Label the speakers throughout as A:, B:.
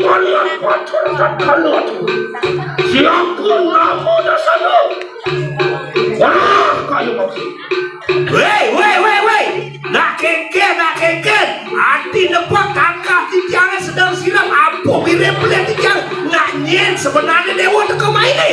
A: Balian Batur dan CALONARANG. Siapun namanya sana. Wah, kayu maksud. Weh. Nak keken. Hati nebak tangkah tijangan sedang siram. Apa mirip belian tijang. Nak nyen sebenarnya dewa teka main ni.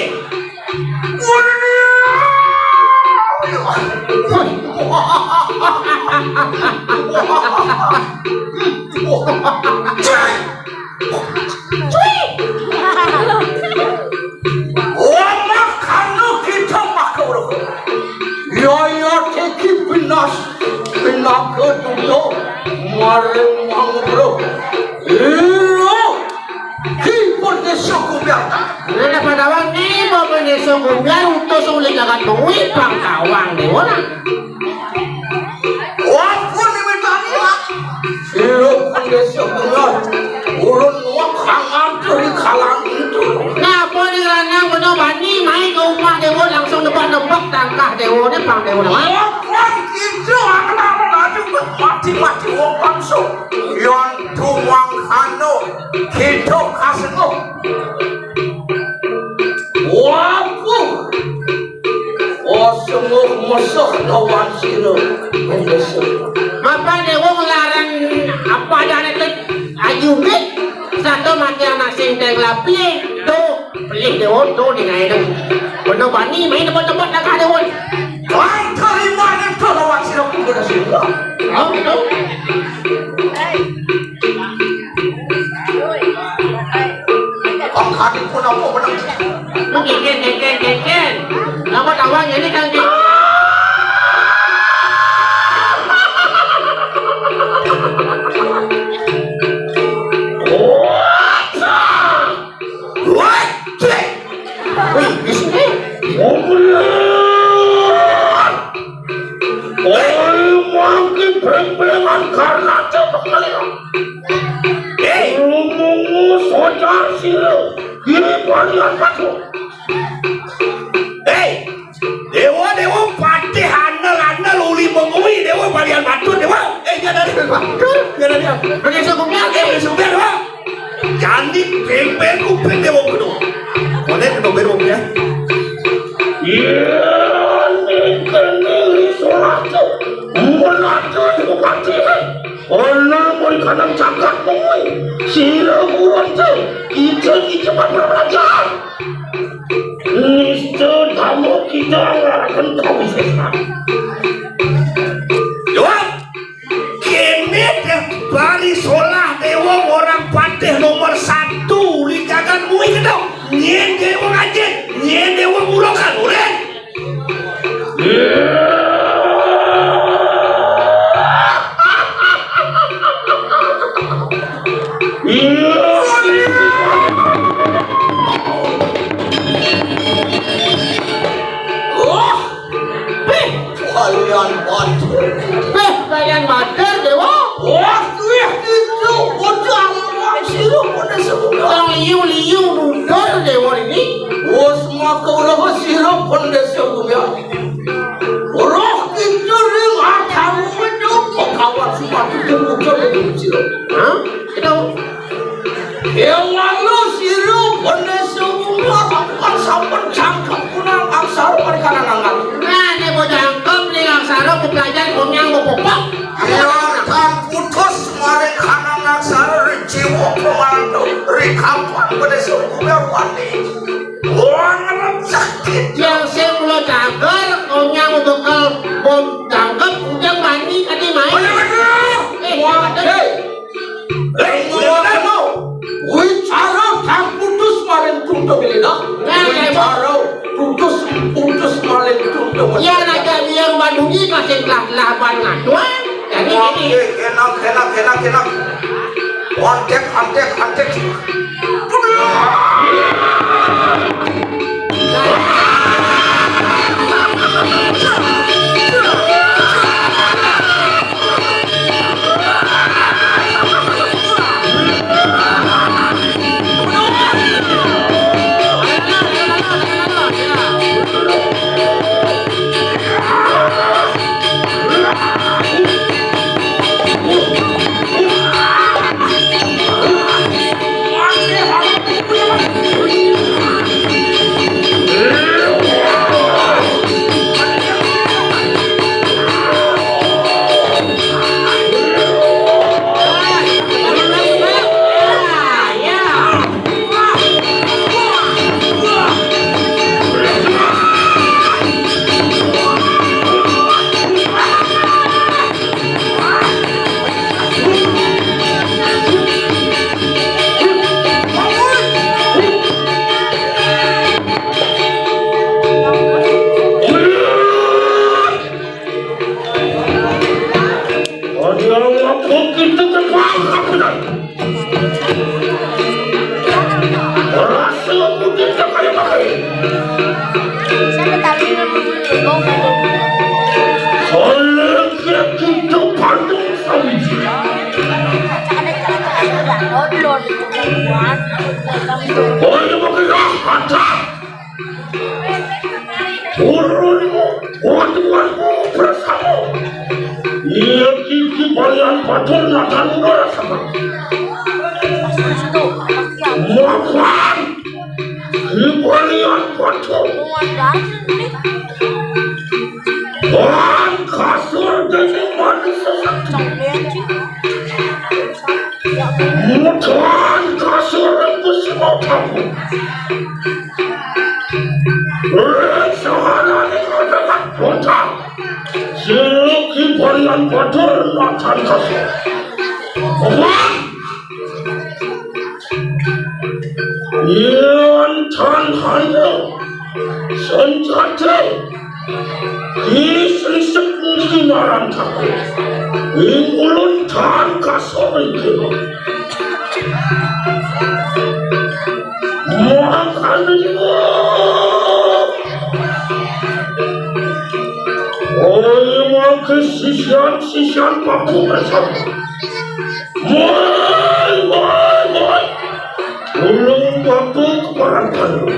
B: langsung nebak-nebak tangkah dewa ni pang dewa nama.
A: Orang itu kenapa laju mati-mati orang langsung. Yang tuang kano kita kasno. Wapu. Oh semua masuk lawan sini.
B: Apa dewa melarang apa dan itu ayuke satu mati anak sing tegla pilih tu pilih dewa tu di mana benar bani main tempat-tempat nak ada dewa.
A: Kau terima ni tu lawan sini pun dah sudah.
B: Oh betul.
A: Angkat pun apa benar?
B: Mungkin. Nama tawang ini kan
A: karena cepat kalian. Ngomong sojar sila di Balian Batur. Dewa pati handal uli mengui dewa Balian Batur dewa. Jangan dari Batur, jangan dari apa?
B: pergi sukunya
A: Sudah dewa. Jadi pemben kuping dewa kedua. Mana kedua beru ya? Iya, ini sholat tu. Melaju di pati. Orang mau kadang cakap boy, sila buat tu, kita cepat belajar. Niscaya kamu kita akan tahu sesuatu. Jawab, kini bali solah dewa orang patih nomor 1 di jagan mui kita. Nyen dewa ngajen, nyen dewa mulokan, uren. Oh, Balian Batur.
B: Balian Batur dewa.
A: Waktu itu udah lama sirup pada semua.
B: Yang liu mundur dewa ini.
A: Semua kau dah sirup pada semua. Orang itu ring atamu menyokong kawan semua tu bukan lagi sirup.
B: Hah? Itu.
A: Yang lalu sirup pada semua kawan sampai cangkap kunang aksar mereka nangan.
B: Nah, dia mau jangkep nih aksara ke pelajar kunyang mau popok.
A: Yang putus mereka nangan aksar jiwa pemandu rikapan pada semua wani. Orang sakit.
B: Yang saya mulai cager, kunyang mau bekal bom jangkep, kunyang mandi tadi main.
A: Wicara tak putus maling tunda belina. Wicara putus maling tunda.
B: Ya naga biar bandungi kasih laban ngatuan. Jadi ini.
A: Enak. Antek. Balian Batur nakan udara sama. Makan di Balian Batur. Dan kasur jadi manusia sakti. Mutan kasur besi matamu. Rencana dengan potang. Siluki Balian Batur nakan kasur. Yang tanhanya senjata diselisik kinaran takut ingulun tan kasor itu makan juga makan sisian mampu bersama ulung batu kebaran kayu.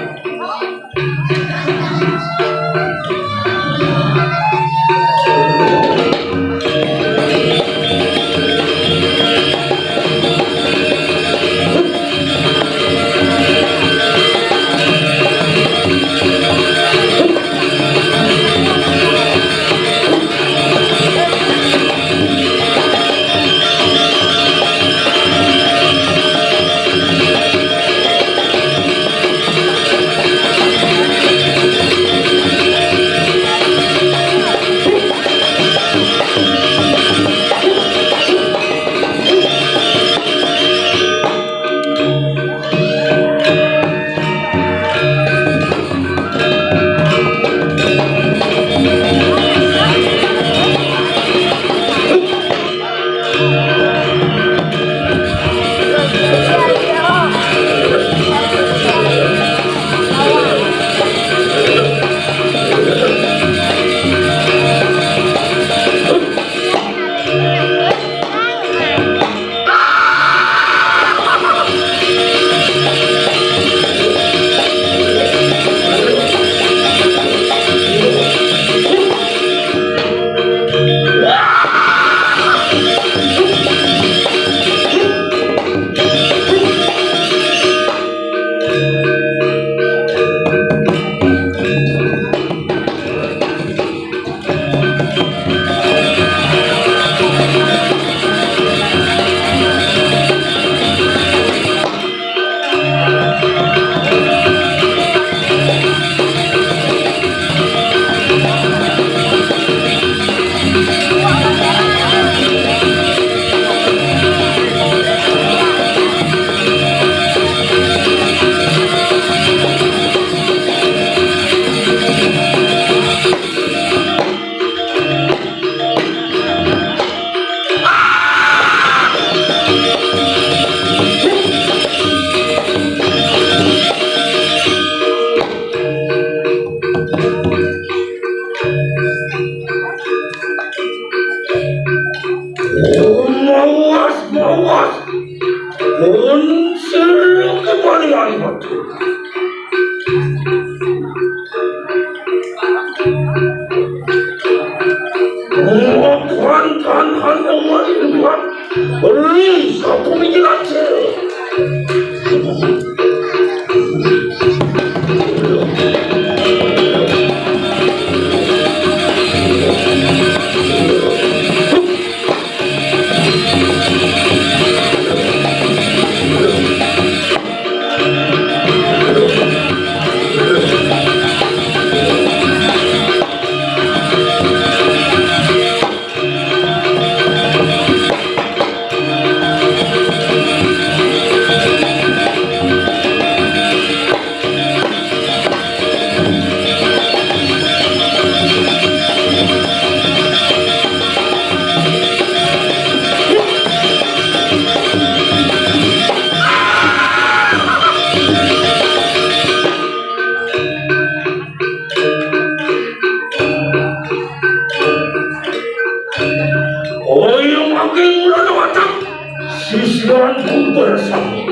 A: awas Unsur Kebalian Batur. Kuantan hanawan buat Risa pemikiran sisiran bersama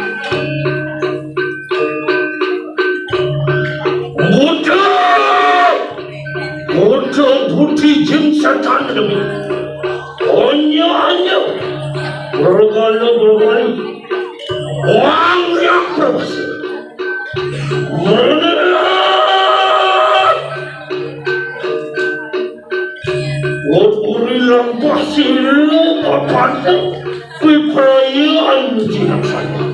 A: muda putih jemsatan demi hanya bergali orang yang berbahasa Urilang pasir apanya perayaan jinak saya.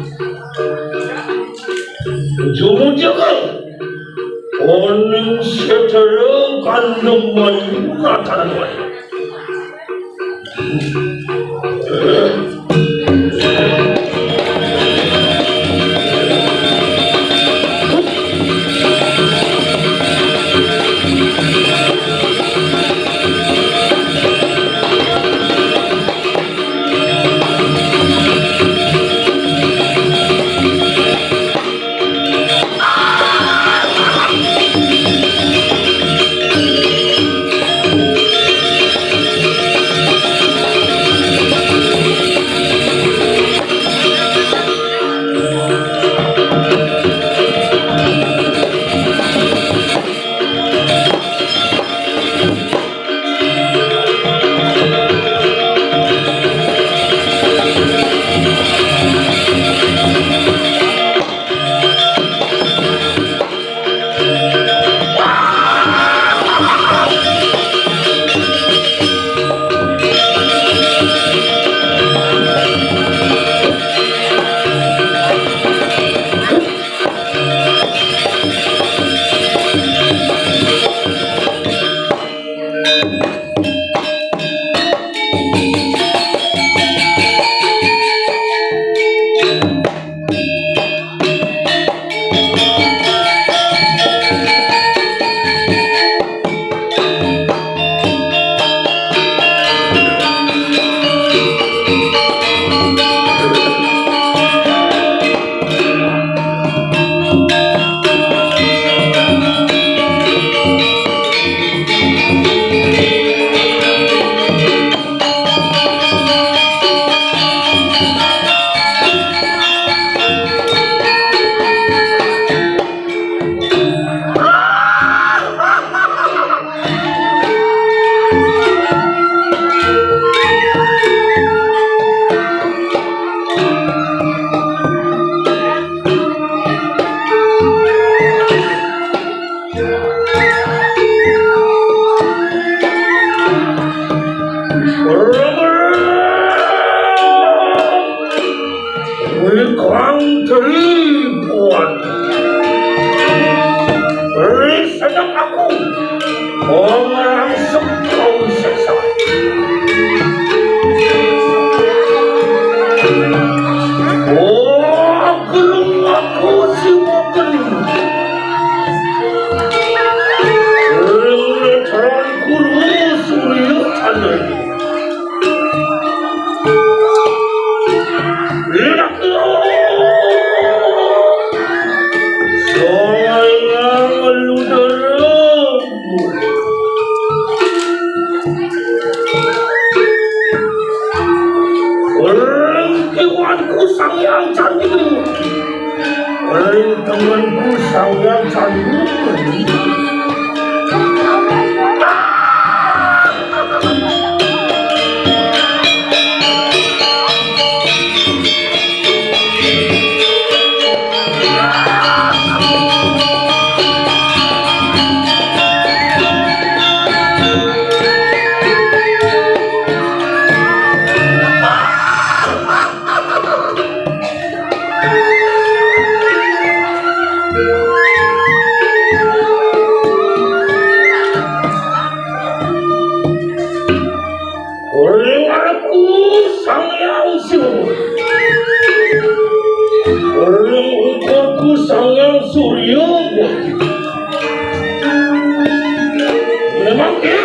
A: Jumlah jangan orang setara kandaman nataran. tanganku sang yang cantik. Oleh tanganku sang yang cantik. Surya memangnya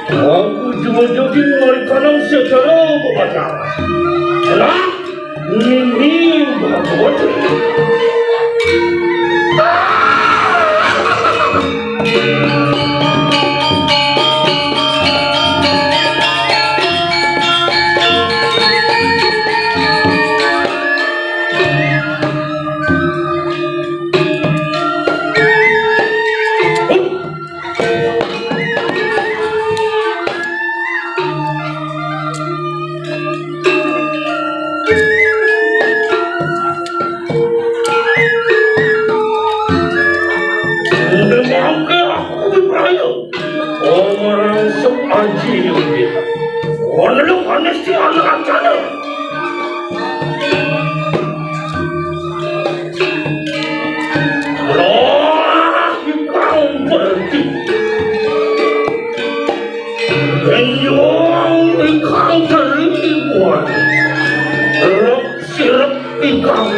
A: aku cuma jadi mereka secara kebaca lah ini bagus. Timang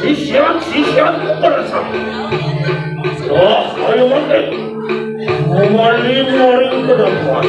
A: sisian kukerasa. Oh, ayo makin. Maling ke depan.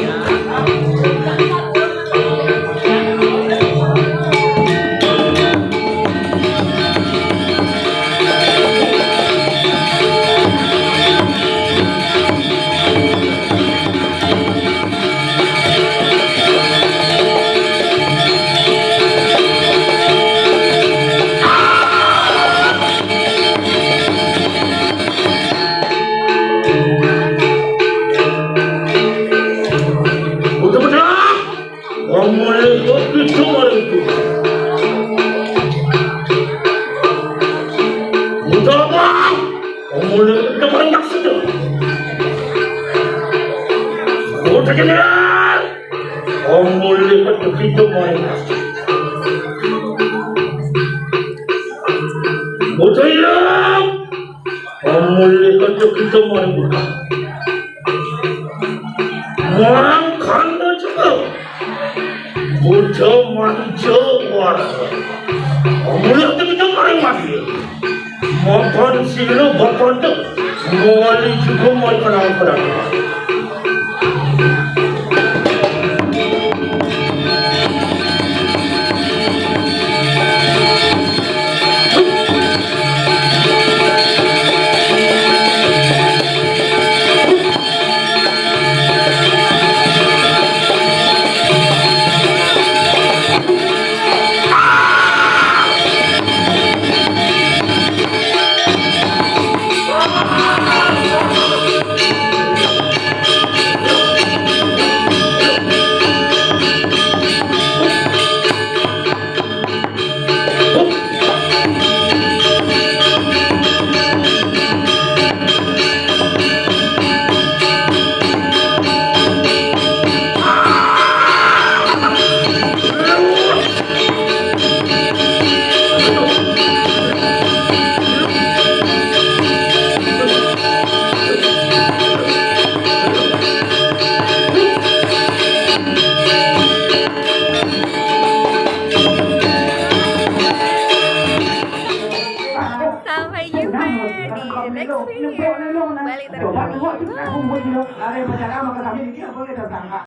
A: Makan sila bapak tu, mawali juga mau kenal kenal.
C: Sampai jumpa di next video. Bali terkini.